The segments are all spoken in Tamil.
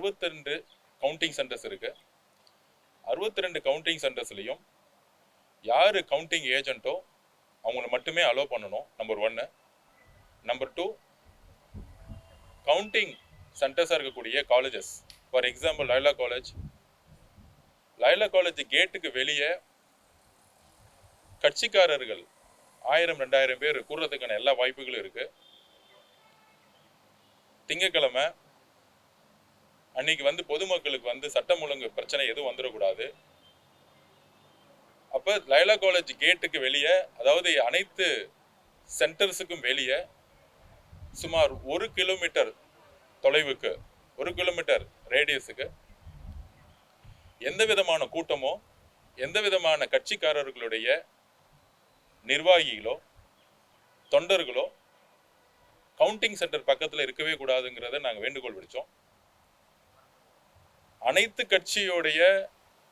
62 கவுண்டிங் சென்டர்ஸ் இருக்குது. 62 கவுண்டிங் சென்டர்ஸ்லையும் யார் கவுண்டிங் ஏஜென்ட்டோ அவங்கள மட்டுமே அலோவ் பண்ணணும். நம்பர் 1. நம்பர் 2, கவுண்டிங் சென்டர்ஸாக இருக்கக்கூடிய colleges, for example Laila college கேட்டுக்கு வெளியே கட்சிக்காரர்கள் 1000-2000 பேர் கூடுறதுக்கான எல்லா வாய்ப்புகளும் இருக்கு. திங்கட்கிழமை அன்னைக்கு பொதுமக்களுக்கு சட்டம் ஒழுங்கு பிரச்சனை எதுவும் வந்துடக்கூடாது. அப்போ லைலா காலேஜ் கேட்டுக்கு வெளியே, அதாவது அனைத்து சென்டர்ஸுக்கும் வெளியே சுமார் 1 கிலோமீட்டர் தொலைவுக்கு, 1 கிலோமீட்டர் ரேடியஸுக்கு எந்த விதமான கூட்டமோ எந்த விதமான கட்சிக்காரர்களுடைய நிர்வாகிகளோ தொண்டர்களோ கவுண்டிங் சென்டர் பக்கத்தில் இருக்கவே கூடாதுங்கிறத நாங்கள் வேண்டுகோள் விடுச்சோம். அனைத்து கட்சியோடைய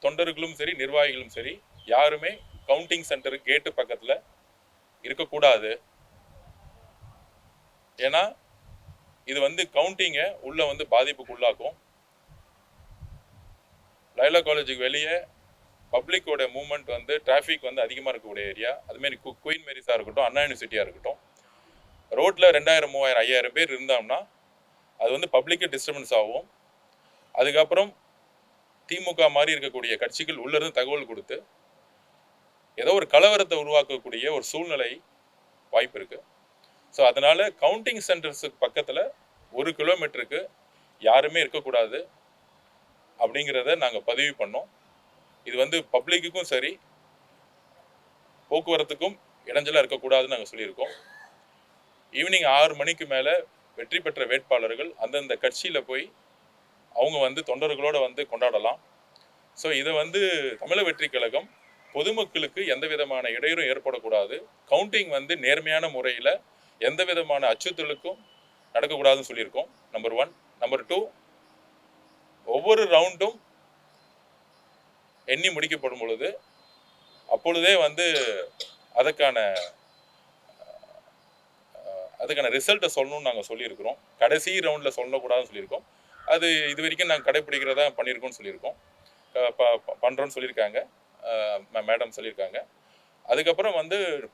தொண்டர்களும் சரி நிர்வாகிகளும் சரி யாருமே கவுண்டிங் சென்டர் கேட்டு பக்கத்தில் இருக்கக்கூடாது. ஏன்னா இது கவுண்டிங்கை உள்ள பாதிப்புக்கு உள்ளாக்கும். லைலா காலேஜுக்கு வெளியே பப்ளிக்கோட மூவ்மெண்ட் டிராஃபிக் அதிகமாக இருக்கக்கூடிய ஏரியா. அதுமாரி குயின் மேரிஸாக இருக்கட்டும், அண்ணா யூனிவர்சிட்டியாக இருக்கட்டும், ரோட்டில் 2000, 3000, 5000 பேர் இருந்தோம்னா அது பப்ளிக்கு டிஸ்டர்பன்ஸ் ஆகும். அதுக்கப்புறம் திமுக மாதிரி இருக்கக்கூடிய கட்சிகள் உள்ளிருந்து தகவல் கொடுத்து ஏதோ ஒரு கலவரத்தை உருவாக்கக்கூடிய ஒரு சூழ்நிலை வாய்ப்பு இருக்குது. ஸோ அதனால் கவுண்டிங் சென்டர்ஸுக்கு பக்கத்தில் 1 கிலோமீட்டருக்கு யாருமே இருக்கக்கூடாது அப்படிங்கிறத நாங்கள் பதிவு பண்ணோம். இது பப்ளிக்குக்கும் சரி போக்குவரத்துக்கும் இடைஞ்சலாக இருக்கக்கூடாதுன்னு நாங்கள் சொல்லியிருக்கோம். ஈவினிங் 6 மணிக்கு மேலே வெற்றி பெற்ற வேட்பாளர்கள் அந்தந்த கட்சியில் போய் அவங்க தொண்டர்களோடு கொண்டாடலாம். ஸோ இதை தமிழக வெற்றி கழகம் பொதுமக்களுக்கு எந்த விதமான இடையூறும் ஏற்படக்கூடாது, கவுண்டிங் நேர்மையான முறையில் எந்த விதமான அச்சுறுத்தலுக்கும் நடக்கக்கூடாதுன்னு சொல்லியிருக்கோம். நம்பர் 1. நம்பர் 2, ஒவ்வொரு ரவுண்டும் எண்ணி முடிக்கப்படும் பொழுது அப்பொழுதே அதுக்கான ரிசல்ட்டை சொல்லணும்னு நாங்கள் சொல்லியிருக்கிறோம். கடைசி ரவுண்டில் சொல்லக்கூடாதுன்னு சொல்லியிருக்கோம். அது இது வரைக்கும் நாங்கள் கடைப்பிடிக்கிறதா பண்ணியிருக்கோம்னு சொல்லியிருக்கோம், பண்ணுறோன்னு சொல்லியிருக்காங்க, மேடம் சொல்லியிருக்காங்க. அதுக்கப்புறம்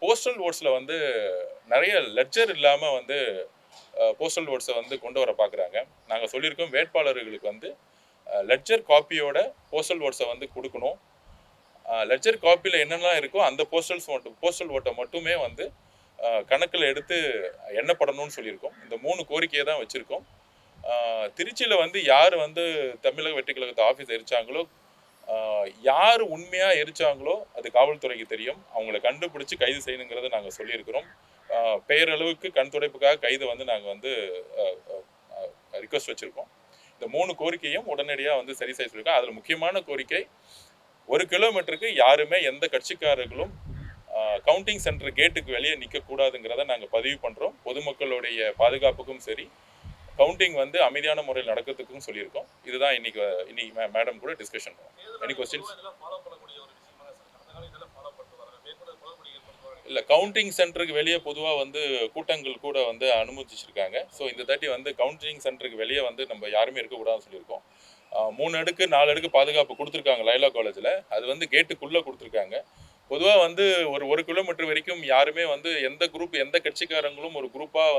போஸ்டல் ஓட்ஸில் நிறைய லெட்ஜர் இல்லாமல் போஸ்டல் ஓட்ஸை கொண்டு வர பார்க்குறாங்க. நாங்கள் சொல்லியிருக்கோம் வேட்பாளர்களுக்கு லெட்ஜர் காப்பியோட போஸ்டல் ஓட்ஸை கொடுக்கணும். லெட்ஜர் காப்பியில் என்னெல்லாம் இருக்கோ அந்த போஸ்டல் ஓட்டை மட்டுமே கணக்கில் எடுத்து எண்ணப்படணும்னு சொல்லியிருக்கோம். இந்த 3 கோரிக்கையை தான் வச்சுருக்கோம். திருச்சியில் யார் தமிழக வெற்றி கழகத்து ஆஃபீஸ் எரிச்சாங்களோ, யார் உண்மையாக எரிச்சாங்களோ அது காவல்துறைக்கு தெரியும். அவங்கள கண்டுபிடிச்சி கைது செய்யணுங்கிறத நாங்கள் சொல்லியிருக்கிறோம். பெயரளவுக்கு கண் துடைப்புக்காக கைது நாங்கள் ரிக்வஸ்ட் வச்சுருக்கோம். இந்த 3 கோரிக்கையும் உடனடியாக சரி செய்ய சொல்லியிருக்கோம். அதில் முக்கியமான கோரிக்கை, 1 கிலோமீட்டருக்கு யாருமே எந்த கட்சிக்காரர்களும் கவுண்டிங் சென்டர் கேட்டுக்கு வெளியே நிற்கக்கூடாதுங்கிறத நாங்கள் பதிவு பண்ணுறோம். பொதுமக்களுடைய பாதுகாப்புக்கும் சரி கவுண்டிங் அமைதியான முறையில் நடக்கிறதுக்கும் சொல்லியிருக்கோம். இதுதான் இன்னைக்கு மேடம் கூட டிஸ்கஷன் பண்ணுவோம். Any questions? இல்லை, கவுண்டிங் சென்டருக்கு வெளியே பொதுவாக கூட்டங்கள் கூட அனுமதிச்சிருக்காங்க. ஸோ இந்த தாட்டி கவுண்டிங் சென்டருக்கு வெளியே நம்ம யாருமே இருக்கக்கூடாதுன்னு சொல்லியிருக்கோம். 3 அடுக்கு 4 அடுக்கு பாதுகாப்பு கொடுத்துருக்காங்க லைலா காலேஜில். அது கேட்டுக்குள்ளே கொடுத்துருக்காங்க. பொதுவாக ஒரு 1 கிலோமீட்டர் வரைக்கும் யாருமே எந்த குரூப் எந்த கட்சிக்காரங்களும் ஒரு குரூப்பாக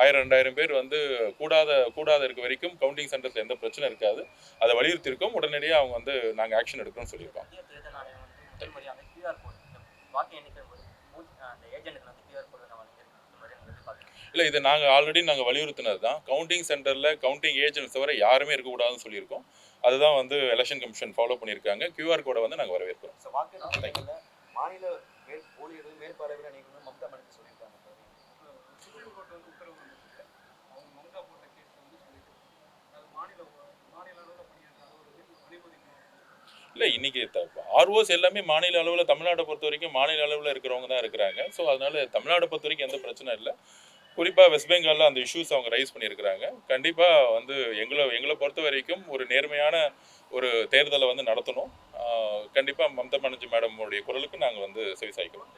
1000-2000 பேர் கூடாத இருக்க வரைக்கும் கவுண்டிங் சென்டர்ஸில் எந்த பிரச்சனை இருக்காது. அதை வலியுறுத்தியிருக்கோம். உடனடியாக அவங்க நாங்கள் ஆக்ஷன் எடுக்கணும்னு சொல்லியிருக்கோம். இல்லை, இது நாங்கள் ஆல்ரெடி வலியுறுத்தினது தான். கவுண்டிங் சென்டரில் கவுண்டிங் ஏஜென்ட்ஸ் தவிர யாருமே இருக்கக்கூடாதுன்னு சொல்லியிருக்கோம். அதுதான் எலெக்ஷன் கமிஷன் ஃபாலோ பண்ணியிருக்காங்க. QR கோடை நாங்கள் வரவேற்கிறோம். மாநில ஊழியர்கள் மேற்பார்வையிட நீங்க மம்தா பானர்ஜி சொல்லியிருக்காங்க. இல்லை, இன்னைக்கு ஆர்ஓஸ் எல்லாமே மாநில அளவில் தமிழ்நாட்டை பொறுத்த வரைக்கும் மாநில அளவில் இருக்கிறவங்க தான் இருக்கிறாங்க. ஸோ அதனால தமிழ்நாட்டை பொறுத்த வரைக்கும் எந்த பிரச்சனை இல்லை. குறிப்பாக வெஸ்ட் பெங்காலில் அந்த இஷ்யூஸ் அவங்க ரைஸ் பண்ணியிருக்கிறாங்க. கண்டிப்பாக எங்களை பொறுத்த வரைக்கும் ஒரு நேர்மையான ஒரு தேர்தலை நடத்தணும். கண்டிப்பாக மம்தா பானர்ஜி மேடமுடைய குரலுக்கு நாங்கள் செவி சாய்க்கிறோம்.